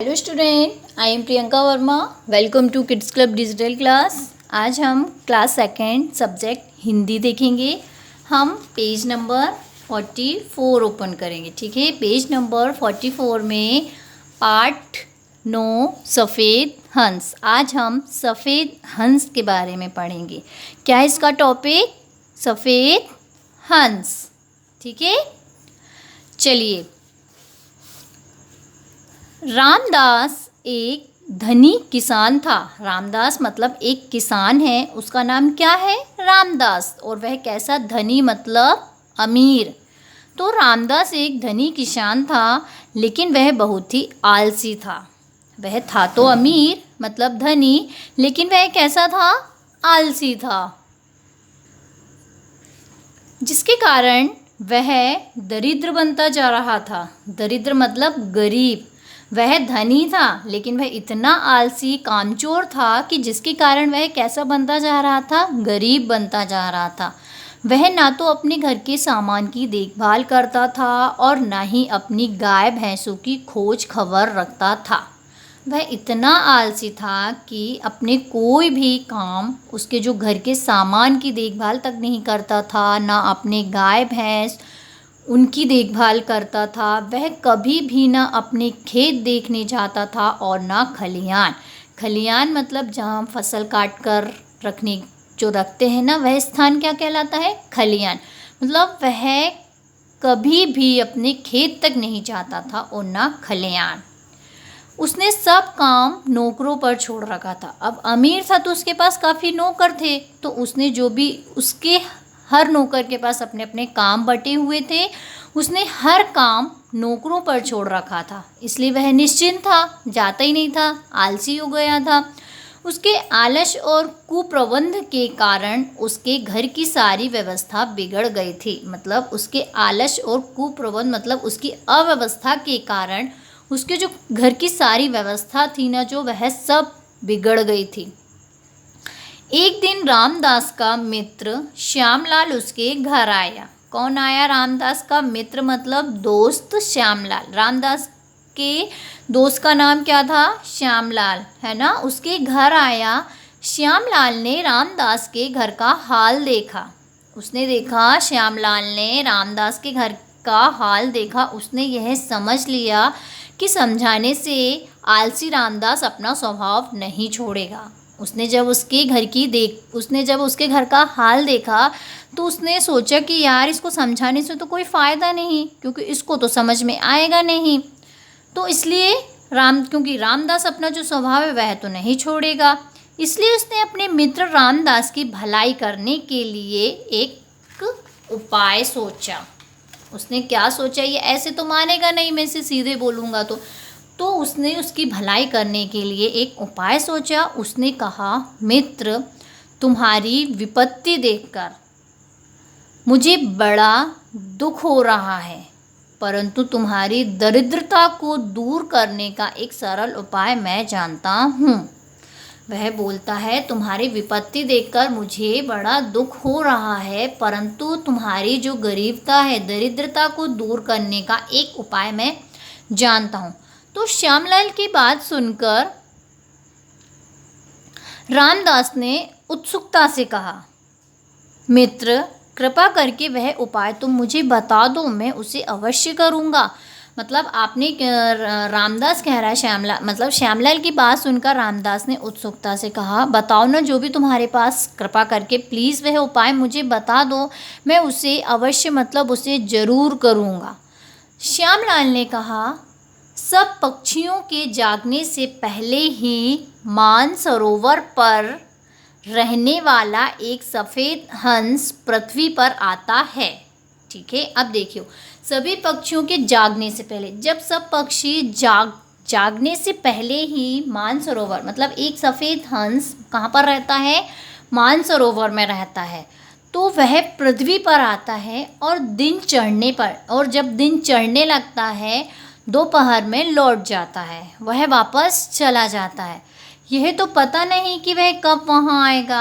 Hello student, I am Priyanka Verma. Welcome to kids club digital class. आज हम class second subject Hindi देखेंगे। हम page number 44 open करेंगे। ठीक है, पेज नंबर 44 में पाठ 9 सफ़ेद हंस। आज हम सफ़ेद हंस के बारे में पढ़ेंगे। क्या है इसका टॉपिक? सफ़ेद हंस। ठीक है, चलिए। रामदास एक धनी किसान था। रामदास मतलब एक किसान है, उसका नाम क्या है? रामदास। और वह कैसा? धनी मतलब अमीर। तो रामदास एक धनी किसान था, लेकिन वह बहुत ही आलसी था। वह था तो अमीर मतलब धनी, लेकिन वह कैसा था? आलसी था, जिसके कारण वह दरिद्र बनता जा रहा था। दरिद्र मतलब गरीब। वह धनी था, लेकिन वह इतना आलसी कामचोर था कि जिसके कारण वह कैसा बनता जा रहा था? गरीब बनता जा रहा था। वह ना तो अपने घर के सामान की देखभाल करता था और ना ही अपनी गाय भैंसों की खोज खबर रखता था। वह इतना आलसी था कि अपने कोई भी काम, उसके जो घर के सामान की देखभाल तक नहीं करता था, ना अपने गाय भैंस उनकी देखभाल करता था। वह कभी भी ना अपने खेत देखने जाता था और ना खलिहान। खलिहान मतलब जहाँ फसल काट कर रखने जो रखते हैं ना, वह स्थान क्या कहलाता है? खलिहान। मतलब वह कभी भी अपने खेत तक नहीं जाता था और ना खलिहान। उसने सब काम नौकरों पर छोड़ रखा था। अब अमीर था तो उसके पास काफ़ी नौकर थे, तो उसने जो भी उसके हर नौकर के पास अपने अपने काम बटे हुए थे, उसने हर काम नौकरों पर छोड़ रखा था। इसलिए वह निश्चिंत था, जाता ही नहीं था, आलसी हो गया था। उसके आलस और कुप्रबंध के कारण उसके घर की सारी व्यवस्था बिगड़ गई थी। मतलब उसके आलस और कुप्रबंध मतलब उसकी अव्यवस्था के कारण उसके जो घर की सारी व्यवस्था थी ना, जो वह सब बिगड़ गई थी। एक दिन रामदास का मित्र श्यामलाल उसके घर आया। कौन आया? रामदास का मित्र मतलब दोस्त श्यामलाल। रामदास के दोस्त का नाम क्या था? श्यामलाल, है ना। उसके घर आया। श्यामलाल ने रामदास के घर का हाल देखा। उसने देखा, श्यामलाल ने रामदास के घर का हाल देखा। उसने यह समझ लिया कि समझाने से आलसी रामदास अपना स्वभाव नहीं छोड़ेगा। उसने जब उसके घर का हाल देखा, तो उसने सोचा कि यार, इसको समझाने से तो कोई फ़ायदा नहीं, क्योंकि इसको तो समझ में आएगा नहीं। तो इसलिए क्योंकि रामदास अपना जो स्वभाव है वह तो नहीं छोड़ेगा, इसलिए उसने अपने मित्र रामदास की भलाई करने के लिए एक उपाय सोचा। उसने क्या सोचा? ये ऐसे तो मानेगा नहीं, मैं इसे सीधे बोलूँगा तो उसने उसकी भलाई करने के लिए एक उपाय सोचा। उसने कहा, मित्र, तुम्हारी विपत्ति देखकर मुझे बड़ा दुख हो रहा है, परंतु तुम्हारी दरिद्रता को दूर करने का एक सरल उपाय मैं जानता हूँ। वह बोलता है, तुम्हारी विपत्ति देखकर मुझे बड़ा दुख हो रहा है, परंतु तुम्हारी जो गरीबता है, दरिद्रता को दूर करने का एक उपाय मैं जानता हूँ। तो श्यामलाल की बात सुनकर रामदास ने उत्सुकता से कहा, मित्र, कृपा करके वह उपाय तुम मुझे बता दो, मैं उसे अवश्य करूँगा। मतलब रामदास कह रहा है श्यामलाल की बात सुनकर रामदास ने उत्सुकता से कहा, बताओ ना, जो भी तुम्हारे पास, कृपा करके प्लीज़ वह उपाय मुझे बता दो, मैं उसे अवश्य उसे ज़रूर करूँगा। श्यामलाल ने कहा, सब पक्षियों के जागने से पहले ही मानसरोवर पर रहने वाला एक सफ़ेद हंस पृथ्वी पर आता है। ठीक है, अब देखियो, सभी पक्षियों के जागने से पहले, जब सब पक्षी जागने से पहले ही मानसरोवर मतलब एक सफ़ेद हंस कहाँ पर रहता है? मानसरोवर में रहता है। तो वह पृथ्वी पर आता है और दिन चढ़ने पर, और जब दिन चढ़ने लगता है, दोपहर में लौट जाता है, वह वापस चला जाता है। यह तो पता नहीं कि वह कब वहाँ आएगा,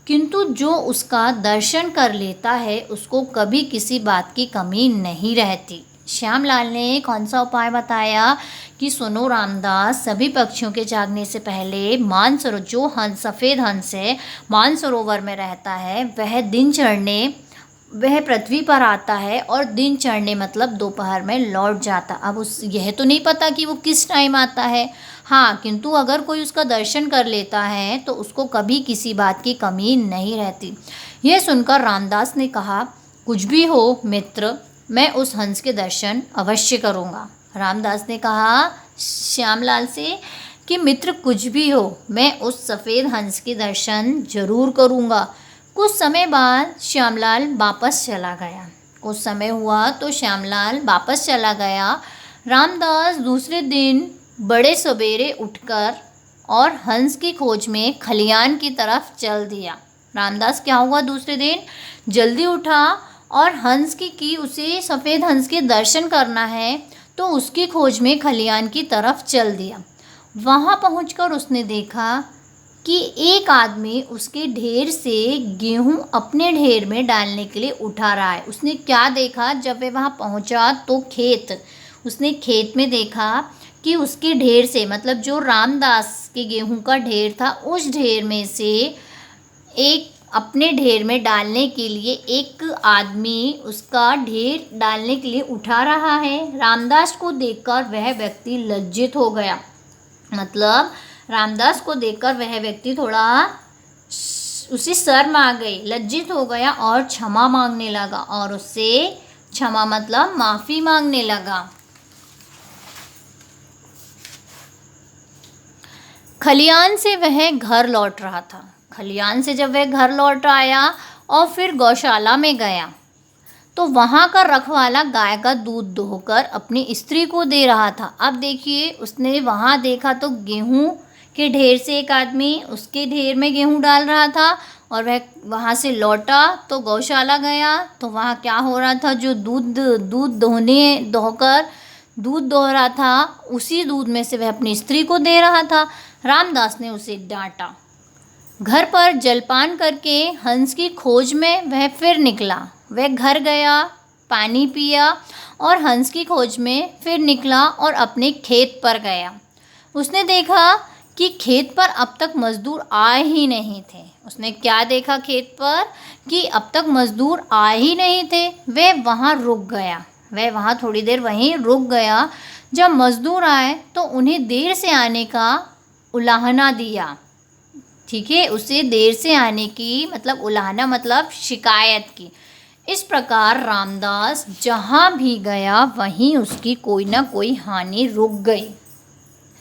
किंतु जो उसका दर्शन कर लेता है उसको कभी किसी बात की कमी नहीं रहती। श्यामलाल ने कौन सा उपाय बताया कि सुनो रामदास, सभी पक्षियों के जागने से पहले मानसरोवर, जो हंस सफ़ेद हंस है मानसरोवर में रहता है, वह पृथ्वी पर आता है और दिन चढ़ने मतलब दोपहर में लौट जाता। अब उस यह तो नहीं पता कि वो किस टाइम आता है, हाँ, किंतु अगर कोई उसका दर्शन कर लेता है तो उसको कभी किसी बात की कमी नहीं रहती। यह सुनकर रामदास ने कहा, कुछ भी हो मित्र, मैं उस हंस के दर्शन अवश्य करूँगा। रामदास ने कहा श्यामलाल से कि मित्र कुछ भी हो, मैं उस सफ़ेद हंस के दर्शन जरूर करूँगा। कुछ समय बाद श्यामलाल वापस चला गया। कुछ समय हुआ तो श्यामलाल वापस चला गया। रामदास दूसरे दिन बड़े सवेरे उठकर और हंस की खोज में खलियान की तरफ चल दिया। रामदास क्या हुआ, दूसरे दिन जल्दी उठा और हंस की उसे सफ़ेद हंस के दर्शन करना है तो उसकी खोज में खलियान की तरफ चल दिया। वहाँ पहुंचकर उसने देखा कि एक आदमी उसके ढेर से गेहूं अपने ढेर में डालने के लिए उठा रहा है। उसने क्या देखा, जब वह वहाँ पहुंचा तो उसने खेत में देखा कि उसके ढेर से, मतलब जो रामदास के गेहूं का ढेर था, उस ढेर में से एक अपने ढेर में डालने के लिए एक आदमी उसका ढेर डालने के लिए उठा रहा है। रामदास को देखकर वह व्यक्ति लज्जित हो गया, मतलब रामदास को देखकर वह व्यक्ति थोड़ा उसे शर्म आ गई, लज्जित हो गया और क्षमा मांगने लगा और उससे क्षमा मतलब माफ़ी मांगने लगा। खलियान से वह घर लौट रहा था। खलियान से जब वह घर लौट आया और फिर गौशाला में गया तो वहाँ का रखवाला गाय का दूध दोहकर अपनी स्त्री को दे रहा था। अब देखिए, उसने वहाँ देखा तो गेहूँ के ढेर से एक आदमी उसके ढेर में गेहूँ डाल रहा था और वह वहाँ से लौटा तो गौशाला गया तो वहाँ क्या हो रहा था, जो दूध दोहकर दूध दोह रहा था, उसी दूध में से वह अपनी स्त्री को दे रहा था। रामदास ने उसे डांटा। घर पर जलपान करके हंस की खोज में वह फिर निकला। वह घर गया, पानी पिया और हंस की खोज में फिर निकला और अपने खेत पर गया। उसने देखा कि खेत पर अब तक मजदूर आए ही नहीं थे। उसने क्या देखा खेत पर कि अब तक मजदूर आए ही नहीं थे। वह वहाँ रुक गया, वह वहाँ थोड़ी देर वहीं रुक गया। जब मजदूर आए तो उन्हें देर से आने का उलाहना दिया। ठीक है, उसे देर से आने की मतलब उलाहना मतलब शिकायत की। इस प्रकार रामदास जहाँ भी गया वहीं उसकी कोई ना कोई हानि रुक गई,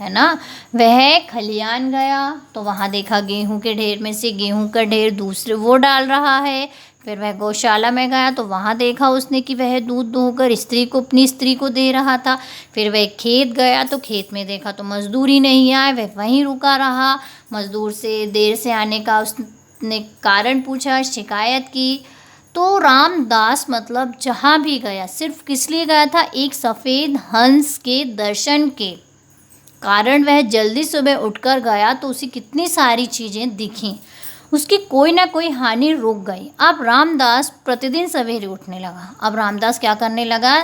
है ना। वह खलियान गया तो वहाँ देखा गेहूं के ढेर में से गेहूं का ढेर दूसरे वो डाल रहा है। फिर वह गौशाला में गया तो वहाँ देखा उसने कि वह दूध दोहकर अपनी स्त्री को दे रहा था। फिर वह खेत गया तो खेत में देखा तो मजदूर ही नहीं आए, वह वहीं रुका रहा। मजदूर से देर से आने का उसने कारण पूछा, शिकायत की। तो रामदास मतलब जहाँ भी गया सिर्फ किस लिए गया था, एक सफ़ेद हंस के दर्शन के कारण वह जल्दी सुबह उठकर गया तो उसे कितनी सारी चीज़ें दिखीं, उसकी कोई ना कोई हानि रुक गई। अब रामदास प्रतिदिन सवेरे उठने लगा। अब रामदास क्या करने लगा,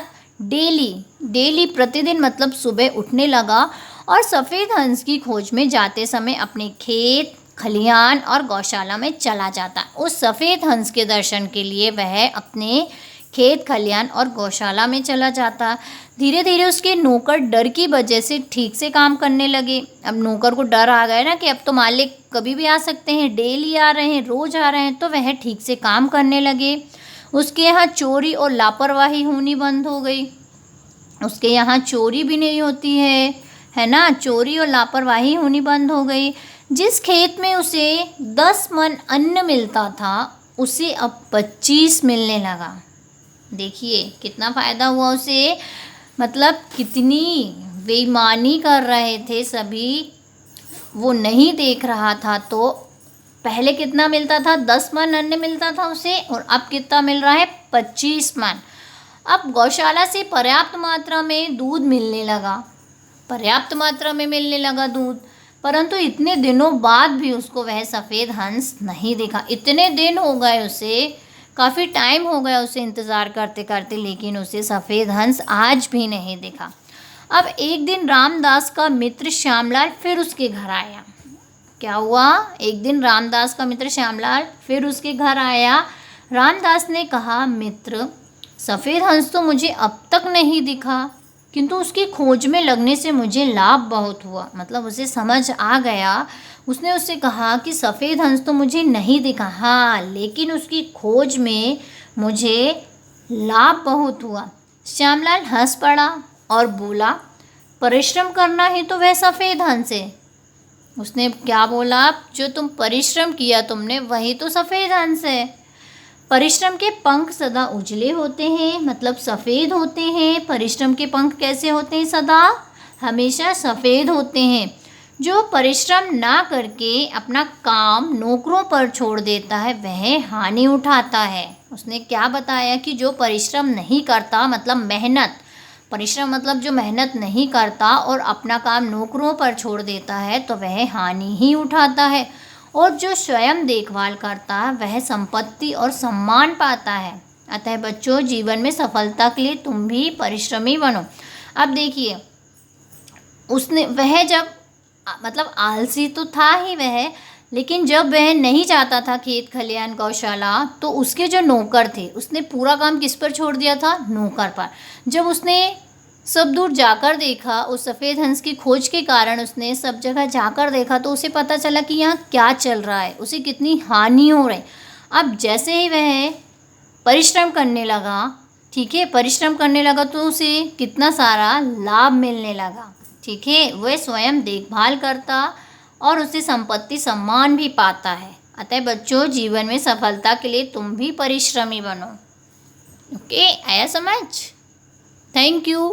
डेली प्रतिदिन मतलब सुबह उठने लगा और सफ़ेद हंस की खोज में जाते समय अपने खेत, खलिहान और गौशाला में चला जाता। उस सफ़ेद हंस के दर्शन के लिए वह अपने खेत, खलिहान और गौशाला में चला जाता। धीरे धीरे उसके नौकर डर की वजह से ठीक से काम करने लगे। अब नौकर को डर आ गया ना कि अब तो मालिक कभी भी आ सकते हैं, डेली आ रहे हैं, रोज़ आ रहे हैं, तो वह ठीक से काम करने लगे। उसके यहाँ चोरी और लापरवाही होनी बंद हो गई। उसके यहाँ चोरी भी नहीं होती है ना, चोरी और लापरवाही होनी बंद हो गई। जिस खेत में उसे 10 मन अन्न मिलता था उसे अब 25 मिलने लगा। देखिए कितना फ़ायदा हुआ उसे, मतलब कितनी बेईमानी कर रहे थे सभी, वो नहीं देख रहा था। तो पहले कितना मिलता था, 10 मन अन्न मिलता था उसे, और अब कितना मिल रहा है, 25 मन। अब गौशाला से पर्याप्त मात्रा में दूध मिलने लगा, पर्याप्त मात्रा में मिलने लगा दूध, परंतु इतने दिनों बाद भी उसको वह सफ़ेद हंस नहीं दिखा। इतने दिन हो गए उसे, काफ़ी टाइम हो गया उसे इंतज़ार करते करते, लेकिन उसे सफ़ेद हंस आज भी नहीं दिखा। अब एक दिन रामदास का मित्र श्यामलाल फिर उसके घर आया। क्या हुआ? एक दिन रामदास का मित्र श्यामलाल फिर उसके घर आया। रामदास ने कहा, मित्र, सफ़ेद हंस तो मुझे अब तक नहीं दिखा, किंतु उसकी खोज में लगने से मुझे लाभ बहुत हुआ। मतलब उसे समझ आ गया। उसने उससे कहा कि सफ़ेद हंस तो मुझे नहीं दिखा, हाँ, लेकिन उसकी खोज में मुझे लाभ बहुत हुआ। श्यामलाल हंस पड़ा और बोला, परिश्रम करना ही तो वह सफ़ेद हंस है। उसने क्या बोला? जो तुम परिश्रम किया तुमने, वही तो सफ़ेद हंस है। परिश्रम के पंख सदा उजले होते हैं, मतलब सफ़ेद होते हैं। परिश्रम के पंख कैसे होते हैं? सदा हमेशा सफ़ेद होते हैं। जो परिश्रम ना करके अपना काम नौकरों पर छोड़ देता है, वह हानि उठाता है। उसने क्या बताया कि जो परिश्रम नहीं करता, मतलब मेहनत, परिश्रम मतलब जो मेहनत नहीं करता और अपना काम नौकरों पर छोड़ देता है, तो वह हानि ही उठाता है। और जो स्वयं देखभाल करता है, वह संपत्ति और सम्मान पाता है। अतः बच्चों, जीवन में सफलता के लिए तुम भी परिश्रमी बनो। अब देखिए, उसने वह जब मतलब आलसी तो था ही वह, लेकिन जब वह नहीं चाहता था खेत खलिहान गौशाला, तो उसके जो नौकर थे, उसने पूरा काम किस पर छोड़ दिया था? नौकर पर। जब उसने सब दूर जाकर देखा, उस सफ़ेद हंस की खोज के कारण उसने सब जगह जाकर देखा, तो उसे पता चला कि यहाँ क्या चल रहा है, उसे कितनी हानि हो रही। अब जैसे ही वह परिश्रम करने लगा, ठीक है, परिश्रम करने लगा, तो उसे कितना सारा लाभ मिलने लगा। ठीक है, वह स्वयं देखभाल करता और उसे संपत्ति सम्मान भी पाता है। अतः बच्चों, जीवन में सफलता के लिए तुम भी परिश्रमी बनो। ओके, आया समझ? Thank you.